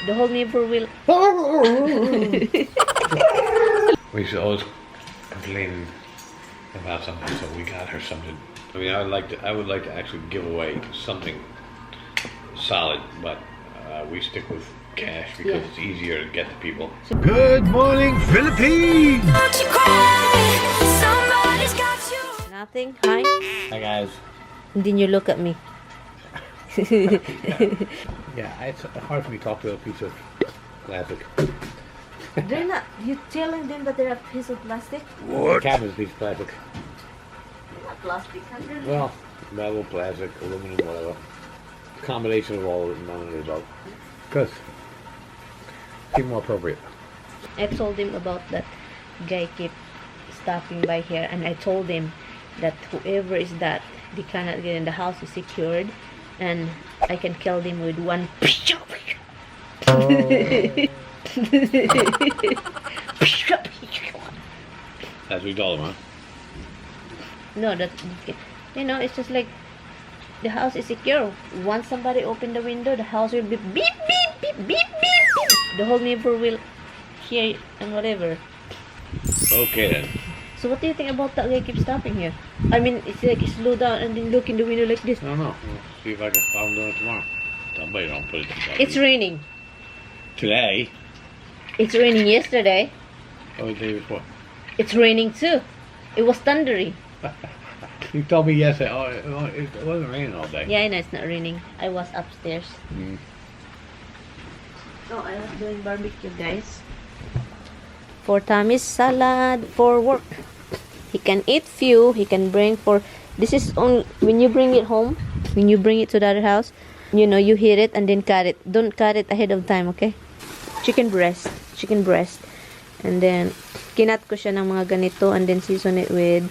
The whole neighbor will. We should always complain about something, so we got her something. I mean, I would like to actually give away something solid, but we stick with cash because it's easier to get to people. Good morning, Philippines! Nothing? Hi? Hi guys. Didn't you look at me? Yeah, it's hard for me to talk to a piece of plastic. They're not. You telling them that they're a piece of plastic? What? Cabin's a piece of plastic. Not plastic. Well, metal, plastic, aluminum, whatever. Combination of all of it, none of the above. Because seem more appropriate. I told him about that guy keep stopping by here, and I told him that whoever is that, they cannot get in the house is secured, and I can kill them with one. Oh. That's what you told him, huh? No, that, you know, it's just like the house is secure. Once somebody open the window, the house will be beep beep beep beep beep beep. The whole neighbor will hear and whatever. Okay then. So what do you think about that guy keep stopping here? I mean, it's like he slow down and then look in the window like this. I don't know. We'll see if I can stop him doing it tomorrow. Somebody don't put it together. It's raining. Today? It's raining yesterday. Oh, the day before. It's raining too. It was thundery. You told me yesterday, it wasn't raining all day. Yeah, I know it's not raining. I was upstairs. Mm. Oh, I was doing barbecue, guys. For Tommy's salad for work. He can eat few. He can bring for. This is on when you bring it home. When you bring it to the other house, you know, you heat it and then cut it. Don't cut it ahead of time, okay? Chicken breast, and then kinat ko siya ng mga ganito and then season it with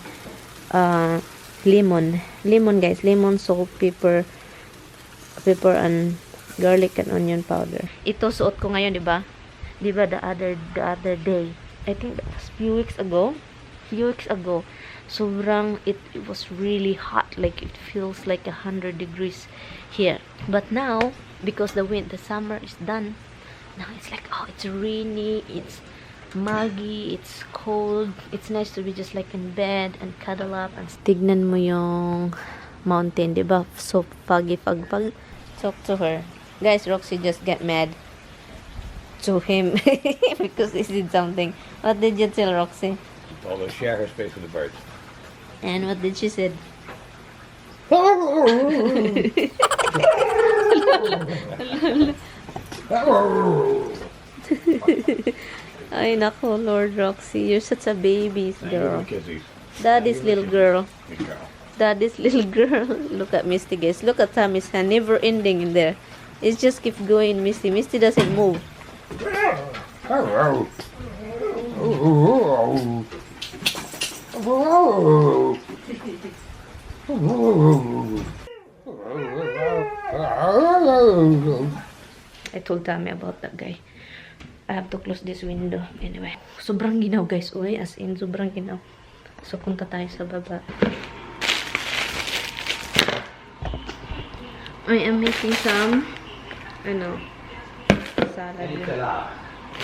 lemon, guys, lemon, salt, pepper and garlic and onion powder. Ito suot ko ngayon, di ba? The other day, I think that was few weeks ago, sobrang it was really hot, like it feels like 100 degrees here. But now, because the summer is done, now it's like, oh, it's rainy, it's muggy, it's cold. It's nice to be just like in bed and cuddle up and tignan mo yung mountain, diba? So foggy. Talk to her, guys. Roxy just got mad to him because he did something. What did you tell Roxy? Told her to share her space with the birds. And what did she say? Ay nako, Lord Roxy, you're such a baby's girl. Daddy's little girl. Daddy's little girl. Look at Misty, guys. Look at Tommy's hand, never ending in there. It just keeps going, Misty. Misty doesn't move. I told Tommy about that guy. I have to close this window. Anyway, sobrang ginaw, guys. Uy, as in, sobrang ginaw. So, punta tayo sa baba. I am making some, salad.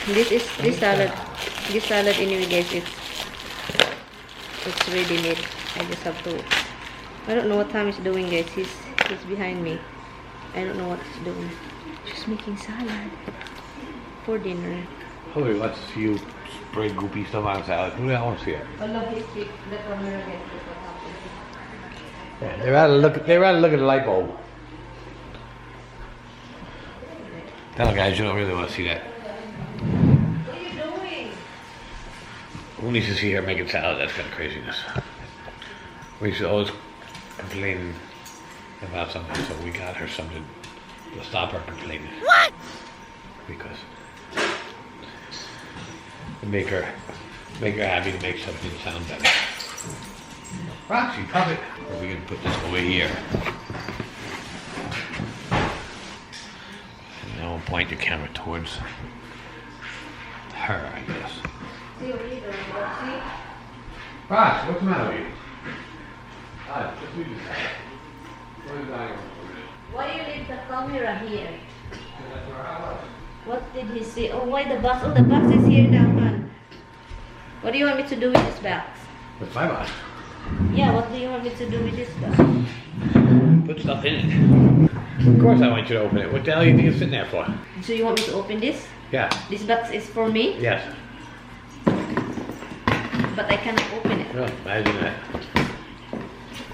This salad anyway, guys, it's ready made. I just have to, I don't know what Tom is doing, guys. He's behind me. I don't know what he's doing. Just making salad for dinner. Hubby wants to see you spray goopy stuff on salad. Who the hell wants to see it? Yeah, they rather look at the light bulb. Tell guys, you don't really want to see that. What are you doing? Who needs to see her making salad? That's kind of craziness. We should always complain about something, so we got her something to stop her complaining. What? Because to make her happy, to make something sound better. Roxy, probably. We're gonna put this over here. And then we'll point the camera towards her, I guess. Rox, what's the matter with you? Just leave this out. Why do you leave the camera here? That's where I was. What did he say? Oh, why the box? Oh, the box is here now, man. What do you want me to do with this box? With my box. Yeah, what do you want me to do with this box? Put stuff in it. Of course I want you to open it. What the hell do you think it's sitting there for? So you want me to open this? Yeah. This box is for me? Yes. But I cannot open it. Well, imagine that.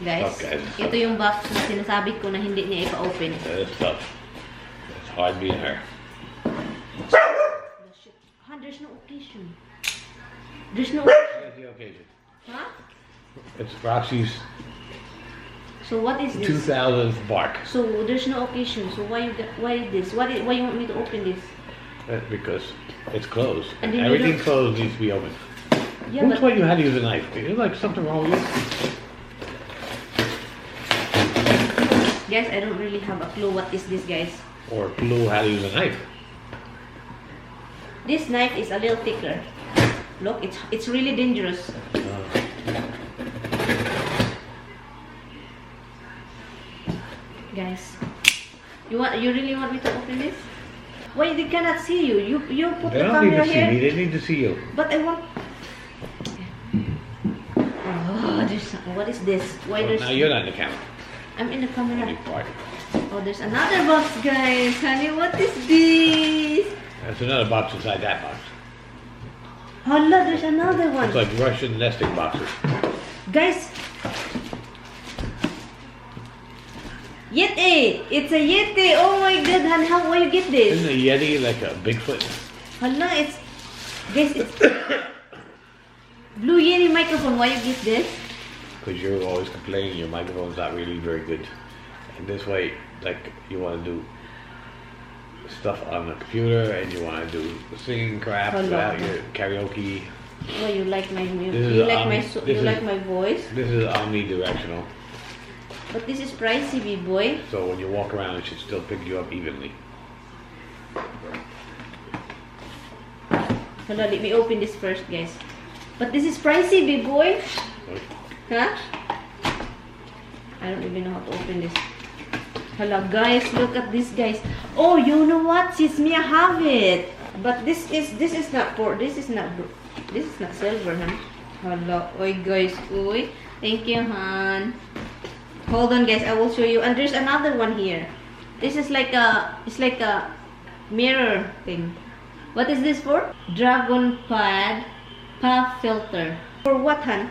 Guys, Okay. ito yung box na sinasabi ko na hindi niya ipa-open. That is tough. It's hard being her. Han, there's no occasion. There's no occasion. What's the occasion? Huh? It's Roxy's So what is this? 2000th bark. So there's no occasion. So why this? Why you want me to open this? That's because it's closed. And And then you everything don't- closed needs to be open. Yeah, Who but taught you how to use a knife? Is there like something wrong with you? guys, I don't really have a clue what is this, guys. Or a clue how to use a knife? This knife is a little thicker. Look, it's really dangerous. Guys, you really want me to open this? Why they cannot see you? You put They the don't need camera to see here. me. They need to see you. But I want. Oh, what is this? Why Well, there's? now you're not in the camera. I'm in the Only camera. part. Oh, there's another box, guys. Honey, what is this? There's another box inside that box. Hala, there's another one. It's like Russian nesting boxes. Guys. Yeti! It's a Yeti! Oh my god, honey, how will you get this? Isn't a Yeti like a Bigfoot? Hala, it's... Guys, it's... Blue Yeti microphone, why you get this? Because you're always complaining your microphone's not really very good. And this way, like, you want to do stuff on the computer and you want to do singing crap Hello. without your karaoke. Oh, you like my music? This is You like this you is- like my voice? This is omnidirectional. But this is pricey, big boy. So when you walk around, it should still pick you up evenly. Hold on, let me open this first, guys. But this is pricey, big boy. Huh? I don't even know how to open this. Hello, guys. Look at this, guys. Oh, you know what? Sis me, I have it. But this is not silver, huh? Hello, oi, guys. Oi. Thank you, hon. Hold on, guys. I will show you. And there's another one here. This is like it's like a mirror thing. What is this for? Dragon pad puff filter. For what, hon?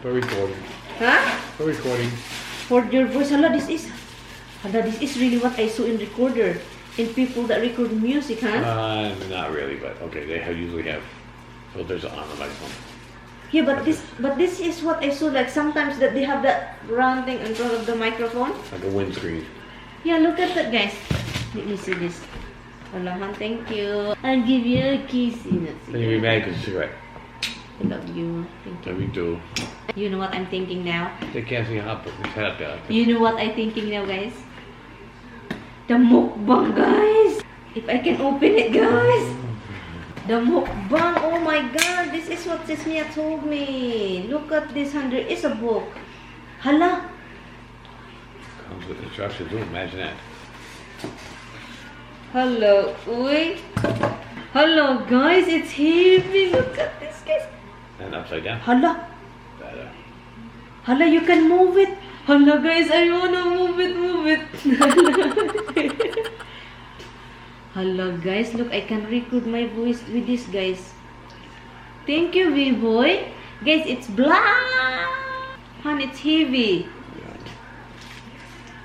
For recording. Huh? For recording. For your voice. Hala, this is really what I saw in recorder. In people that record music, huh? Not really, but okay. They usually have filters on the microphone. Yeah, but this is what I saw. Like sometimes that they have that round thing in front of the microphone. Like a windscreen. Yeah, look at that, guys. Let me see this. Hello, hon. Thank you. I'll give you a kiss. Then you'll be mad because it's a cigarette. I love you. Thank you. Yeah, me too. You know what I'm thinking now? They can't see how put his head up there. You know what I'm thinking now, guys? The mukbang, guys. If I can open it, guys. The mukbang. Oh my god. This is what Sismia told me. Look at this. There is a book. Hala. Comes with instructions too. Imagine that. Hello. Uy. Hello, guys. It's heavy. Look at this, guys. And upside down. Hala. Better. Hala, you can move it. Hala, guys. I wanna move it. Hello, guys. Look, I can record my voice with this, guys. Thank you, V-Boy. Guys, it's black. Han, it's heavy. Yeah.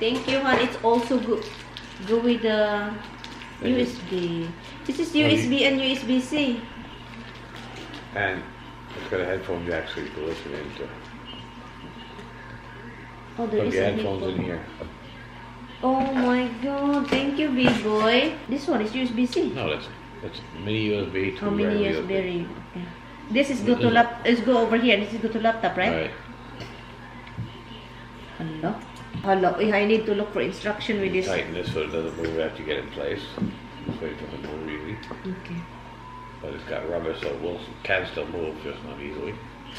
Thank you, Han. It's also good. Go with the Thank you. USB. This is USB and USB-C. And it's got a headphone jack so you can listen into. Oh, there Plug is your a headphones in headphone. here. Oh my god. Thank you, big boy. This one is USB-C. No, that's mini USB to How many regular USB? Okay. This is go to go over here. This is go to laptop, right? Right. Hello. Hello. I need to look for instruction with this. Tighten this so it doesn't move after you get it in place. This way it doesn't move easily. Okay. But it's got rubber so it can still move, just not easily.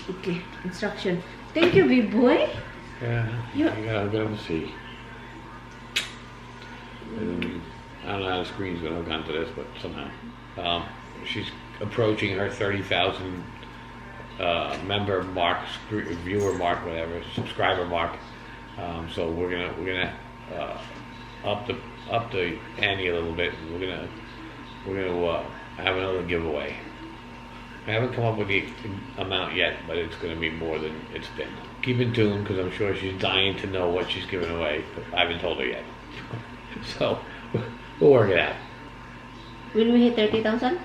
Okay. Instruction. Thank you, big boy. Yeah, You- you gotta be able to see. And I don't know how the screen's going to hook onto this, but somehow. She's approaching her 30,000 member mark, viewer mark, whatever, subscriber mark. So we're gonna up the ante a little bit. We're gonna have another giveaway. I haven't come up with the amount yet, but it's gonna be more than it's been. Keep in tune, because I'm sure she's dying to know what she's giving away, but I haven't told her yet. So we'll work it out. When we hit 30,000?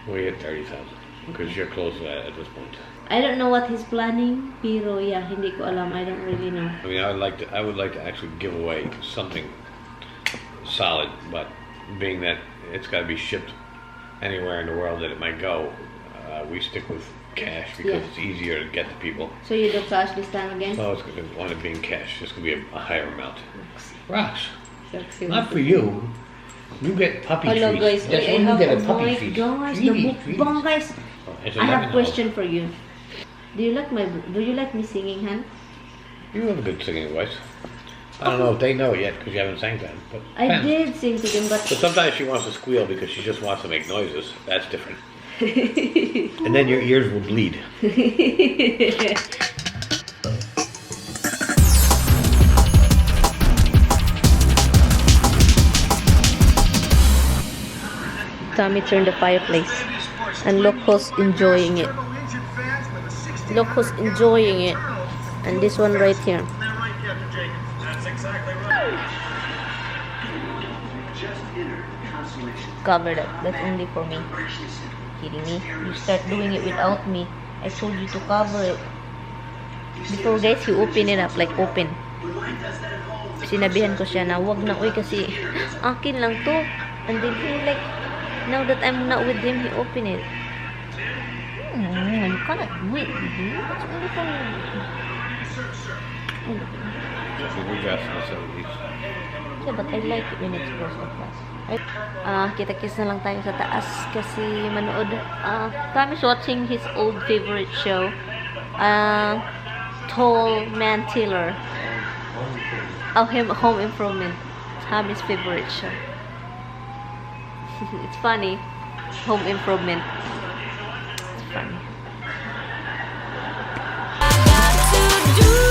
We hit 30,000, because you're close to that at this point. I don't know what he's planning, pero yeah, hindi ko alam. I don't really know. I mean, I would like to actually give away something solid, but being that it's got to be shipped anywhere in the world that it might go, we stick with cash because it's easier to get to people. So you do cash this time again? No, it's going to want it being cash. It's going to be a higher amount. Ross, Sexy. not for you. You get puppy Hello treats. guys, That's when you get a puppy treat. Guys, Treaties, the mukbang guys. I have a question for you. Do you like me singing, Han? You have a good singing voice. I don't know if they know it yet because you haven't sang to them. But I did sing to them, but sometimes she wants to squeal because she just wants to make noises. That's different. And then your ears will bleed. Tommy turned the fireplace, and look who's enjoying it. Look who's enjoying it. And this one right here. Cover that. That's only for me. Kidding me? You start doing it without me. I told you to cover it. Before guys, you open it up, like open. Sinabihan ko siya na wag na, uy, kasi akin lang to. And then he like, now that I'm not with him, he open it. You cannot do it, baby. That's only for me. Yeah, but I like it when it's close like that. Kita-kits na lang tayo sa taas kasi manood. Tommy's watching his old favorite show. Tall Man Tiller. Home Improvement. Tommy's favorite show. It's funny. Home Improvement. It's funny. I got to do